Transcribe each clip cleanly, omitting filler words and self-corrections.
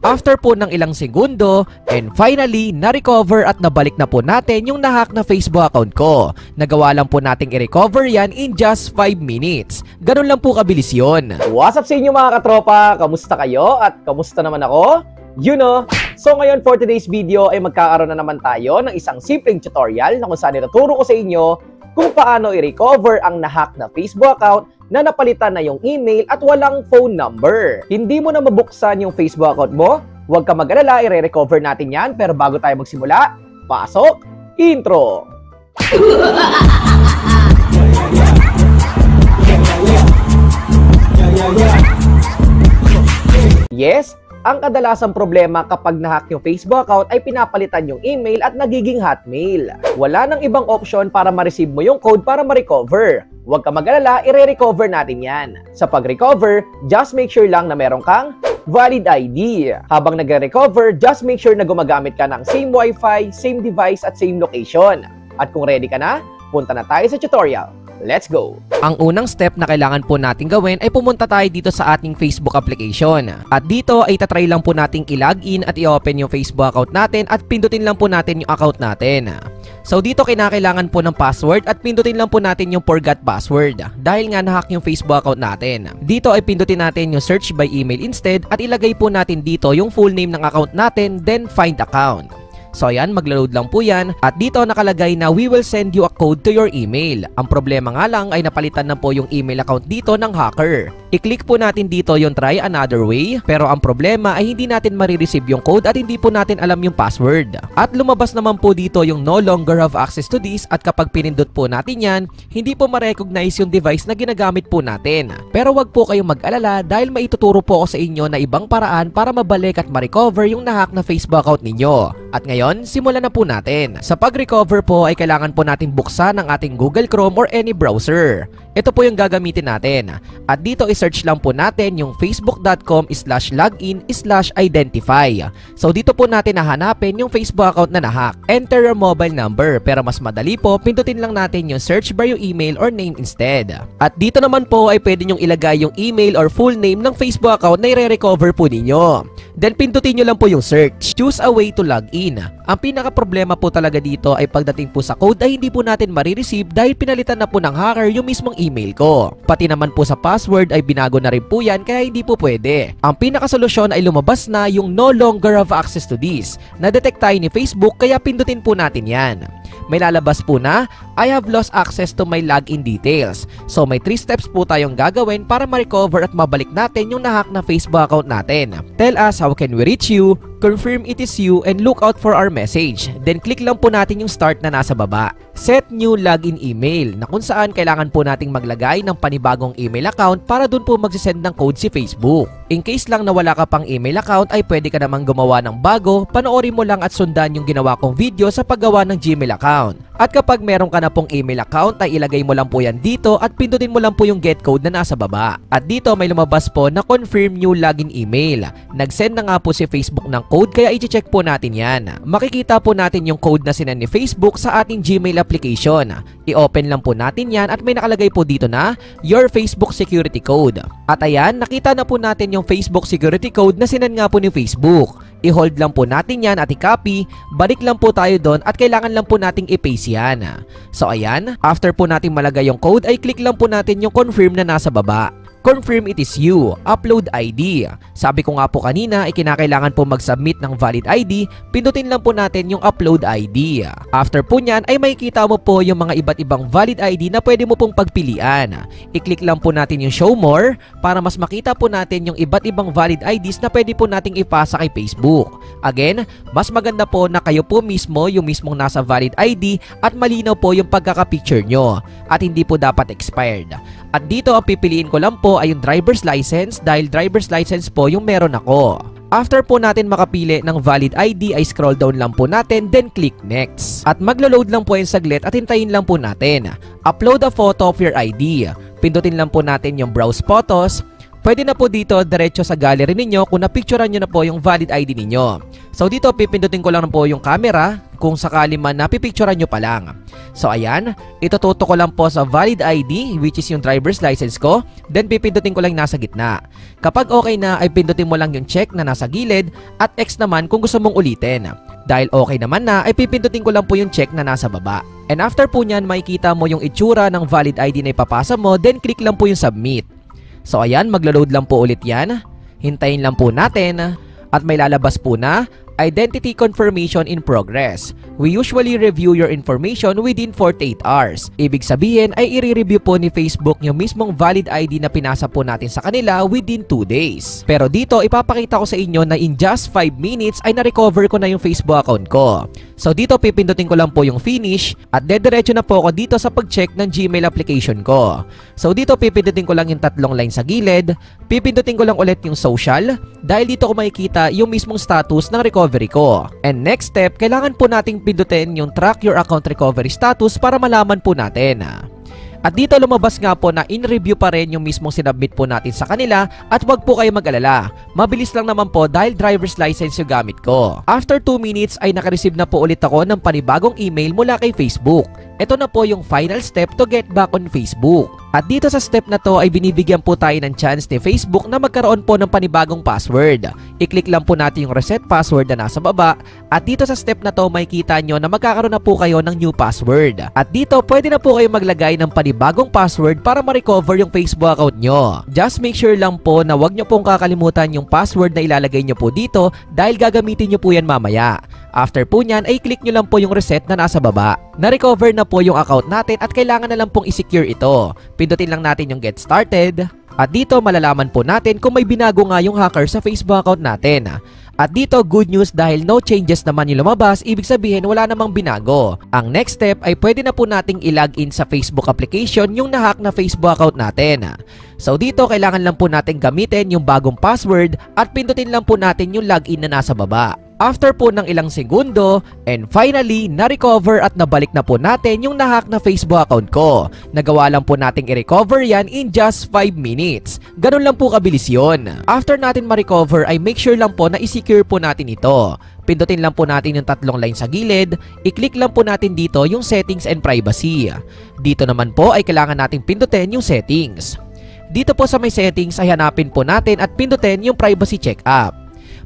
After po ng ilang segundo, and finally, na-recover at nabalik na po natin yung nahack na Facebook account ko. Nagawa lang po nating i-recover yan in just 5 minutes. Ganun lang po kabilis yun. What's up sa inyo mga katropa? Kamusta kayo? At kamusta naman ako? So ngayon for today's video ay magkakaroon na naman tayo ng isang simpleng tutorial na kung saan ituturo ko sa inyo kung paano i-recover ang nahack na Facebook account na napalitan na yung email at walang phone number. Hindi mo na mabuksan yung Facebook account mo? Huwag ka mag-alala, i-recover natin yan. Pero bago tayo magsimula, pasok, intro! Yes, ang kadalasang problema kapag nahack yung Facebook account ay pinapalitan yung email at nagiging hotmail. Wala nang ibang option para ma-receive mo yung code para ma-recover. Huwag ka mag-alala, i-recover natin yan. Sa pag-recover, just make sure lang na meron kang valid ID. Habang nagre-recover, just make sure na gumagamit ka ng same Wi-Fi, same device at same location. At kung ready ka na, punta na tayo sa tutorial. Let's go! Ang unang step na kailangan po natin gawin ay pumunta tayo dito sa ating Facebook application. At dito ay tatry lang po nating i-login at i-open yung Facebook account natin at pindutin lang po natin yung account natin. So dito kinakailangan po ng password at pindutin lang po natin yung forgot password dahil nga nahack yung Facebook account natin. Dito ay pindutin natin yung search by email instead at ilagay po natin dito yung full name ng account natin, then find account. So ayan, magla-load lang po yan at dito nakalagay na we will send you a code to your email. Ang problema nga lang ay napalitan na po yung email account dito ng hacker. I-click po natin dito yung try another way pero ang problema ay hindi natin marireceive yung code at hindi po natin alam yung password. At lumabas naman po dito yung no longer have access to this at kapag pinindot po natin yan, hindi po ma-recognize yung device na ginagamit po natin. Pero wag po kayong mag-alala dahil maituturo po ako sa inyo na ibang paraan para mabalik at ma-recover yung nahack na Facebook account ninyo. At ngayon, simulan na po natin. Sa pag-recover po ay kailangan po natin buksan ang ating Google Chrome or any browser. Ito po yung gagamitin natin. At dito i-search lang po natin yung facebook.com/login/identify. So dito po natin hahanapin yung Facebook account na nahack. Enter your mobile number pero mas madali po, pindutin lang natin yung search bar yung email or name instead. At dito naman po ay pwede nyong ilagay yung email or full name ng Facebook account na i-recover po ninyo. Then pindutin nyo lang po yung search. Choose a way to log in. Ang pinaka problema po talaga dito ay pagdating po sa code ay hindi po natin marireceive dahil pinalitan na po ng hacker yung mismong email ko. Pati naman po sa password ay binago na rin po yan kaya hindi po pwede. Ang pinaka solusyon ay lumabas na yung no longer have access to this. Na-detect tayo ni Facebook kaya pindutin po natin yan. May lalabas po na I have lost access to my login details. So may 3 steps po tayong gagawin para ma-recover at mabalik natin yung nahack na Facebook account natin. Tell us how can we reach you, confirm it is you, and look out for our message. Then click lang po natin yung start na nasa baba. Set new login email na kung saan kailangan po nating maglagay ng panibagong email account para dun po magsisend ng code si Facebook. In case lang na wala ka pang email account ay pwede ka namang gumawa ng bago, panoorin mo lang at sundan yung ginawa kong video sa paggawa ng Gmail account. At kapag meron ka na pong email account ay ilagay mo lang po yan dito at pindutin mo lang po yung get code na nasa baba. At dito may lumabas po na confirm new login email. Nag-send na nga po si Facebook ng code kaya i-check po natin yan. Makikita po natin yung code na sinend ni Facebook sa ating Gmail application. I-open lang po natin yan at may nakalagay po dito na your Facebook security code. At ayan, nakita na po natin yung Facebook security code na sinend nga po ni Facebook. I-hold lang po natin yan at i-copy, balik lang po tayo doon at kailangan lang po nating i-paste yan. So ayan, after po natin malagay yung code ay click lang po natin yung confirm na nasa baba. Confirm it is you. Upload ID. Sabi ko nga po kanina, kinakailangan po mag-submit ng valid ID. Pindutin lang po natin yung upload ID. After po nyan ay makikita mo po yung mga iba't ibang valid ID na pwede mo pong pagpilian. I-click lang po natin yung show more para mas makita po natin yung iba't ibang valid IDs na pwede po nating ipasa kay Facebook. Again, mas maganda po na kayo po mismo yung mismong nasa valid ID at malinaw po yung pagkaka-picture nyo at hindi po dapat expired. At dito ang pipiliin ko lang po ay yung driver's license dahil driver's license po yung meron ako. After po natin makapili ng valid ID ay scroll down lang po natin then click next. At maglo-load lang po yung saglit at hintayin lang po natin. Upload a photo of your ID. Pindutin lang po natin yung browse photos. pwede na po dito diretso sa gallery ninyo kung napicturean nyo na po yung valid ID ninyo. So dito pipindutin ko lang po yung camera kung sakali man napipicturean nyo pa lang. So ayan, itututo ko lang po sa valid ID which is yung driver's license ko, then pipindutin ko lang nasa gitna. Kapag okay na ay pindutin mo lang yung check na nasa gilid at X naman kung gusto mong ulitin. Dahil okay naman na ay pipindutin ko lang po yung check na nasa baba. And after po nyan, makikita mo yung itsura ng valid ID na ipapasa mo, then click lang po yung submit. So ayan, maglo-load lang po ulit yan. Hintayin lang po natin at may lalabas po na identity confirmation in progress. We usually review your information within 48 hours. Ibig sabihin ay i-review po ni Facebook yung mismong valid ID na pinasa po natin sa kanila within 2 days. Pero dito ipapakita ko sa inyo na in just 5 minutes ay na-recover ko na yung Facebook account ko. So dito pipindutin ko lang po yung finish at dediretso na po ako dito sa pag-check ng Gmail application ko. So dito pipindutin ko lang yung 3 line sa gilid, pipindutin ko lang ulit yung social dahil dito ko makikita yung mismong status ng recovery ko. And next step, kailangan po nating pindutin yung track your account recovery status para malaman po natin. At dito lumabas nga po na in-review pa rin yung mismong sinubmit po natin sa kanila at wag po kayo mag-alala. Mabilis lang naman po dahil driver's license yung gamit ko. After 2 minutes ay nakareceive na po ulit ako ng panibagong email mula kay Facebook. Ito na po yung final step to get back on Facebook. At dito sa step na to ay binibigyan po tayo ng chance ni Facebook na magkaroon po ng panibagong password. I-click lang po natin yung reset password na nasa baba at dito sa step na to makikita nyo na magkakaroon na po kayo ng new password. At dito pwede na po kayo maglagay ng panibagong password para ma-recover yung Facebook account nyo. Just make sure lang po na wag nyo pong kakalimutan yung password na ilalagay nyo po dito dahil gagamitin nyo po yan mamaya. After po nyan ay click nyo lang po yung reset na nasa baba. Na-recover na po yung account natin at kailangan na lang pong i-secure ito. Pindutin lang natin yung get started. At dito malalaman po natin kung may binago nga yung hacker sa Facebook account natin. At dito good news dahil no changes naman yung lumabas, ibig sabihin wala namang binago. Ang next step ay pwede na po nating i-login sa Facebook application yung nahack na Facebook account natin. So dito kailangan lang po natin gamitin yung bagong password at pindutin lang po natin yung login na nasa baba. After po ng ilang segundo, and finally, na-recover at nabalik na po natin yung nahack na Facebook account ko. Nagawa lang po nating i-recover yan in just 5 minutes. Ganun lang po kabilis yun. After natin ma-recover ay make sure lang po na i-secure po natin ito. Pindutin lang po natin yung 3 line sa gilid, i-click lang po natin dito yung settings and privacy. Dito naman po ay kailangan nating pindutin yung settings. Dito po sa may settings ay hanapin po natin at pindutin yung privacy checkup.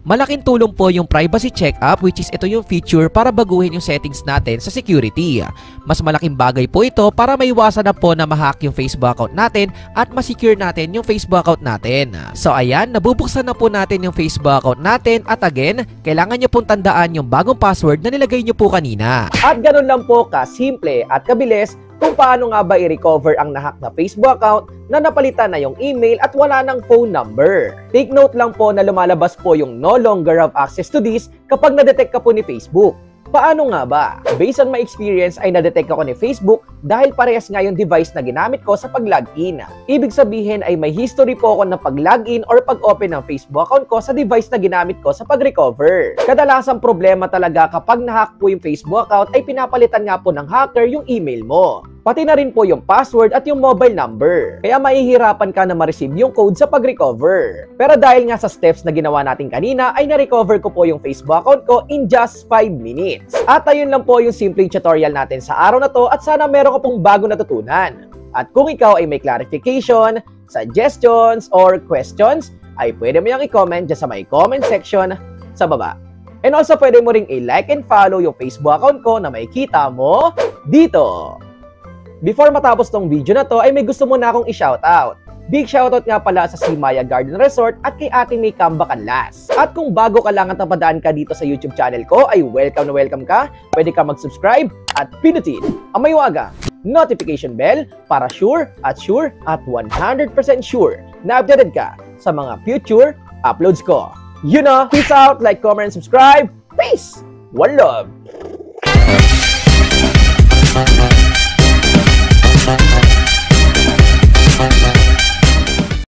Malaking tulong po yung privacy checkup which is ito yung feature para baguhin yung settings natin sa security. Mas malaking bagay po ito para maiwasan na po na ma-hack yung Facebook account natin at ma-secure natin yung Facebook account natin. So ayan, nabubuksan na po natin yung Facebook account natin at again, kailangan nyo pong tandaan yung bagong password na nilagay nyo po kanina. At ganun lang po kasimple at kabilis kung paano nga ba i-recover ang nahack na Facebook account na napalitan na yung email at wala ng phone number. Take note lang po na lumalabas po yung no longer have access to this kapag na-detect ka po ni Facebook. Paano nga ba? Based on my experience ay na-detect ako ni Facebook dahil parehas nga yung device na ginamit ko sa pag-login. Ibig sabihin ay may history po ako ng pag-login or pag-open ng Facebook account ko sa device na ginamit ko sa pag-recover. Kadalasang problema talaga kapag na-hack po yung Facebook account ay pinapalitan nga po ng hacker yung email mo. Pati na rin po yung password at yung mobile number. Kaya mahihirapan ka na ma-receive yung code sa pag-recover. Pero dahil nga sa steps na ginawa natin kanina, ay na-recover ko po yung Facebook account ko in just 5 minutes. At ayun lang po yung simpleng tutorial natin sa araw na to at sana meron ka pong bago natutunan. At kung ikaw ay may clarification, suggestions, or questions, ay pwede mo yung i-comment dyan sa may comment section sa baba. And also pwede mo ring i-like and follow yung Facebook account ko na makikita mo dito. Before matapos tong video na to ay may gusto muna akong i-shoutout. Big shoutout nga pala sa Simaya Garden Resort at kay Ate May Cambacanlas. At kung bago ka lang at napadaan ka dito sa YouTube channel ko ay welcome na welcome ka. Pwede ka mag-subscribe at pinutin ang may waga notification bell para sure at 100% sure na updated ka sa mga future uploads ko. You know, peace out, like, comment, and subscribe. Peace! One love!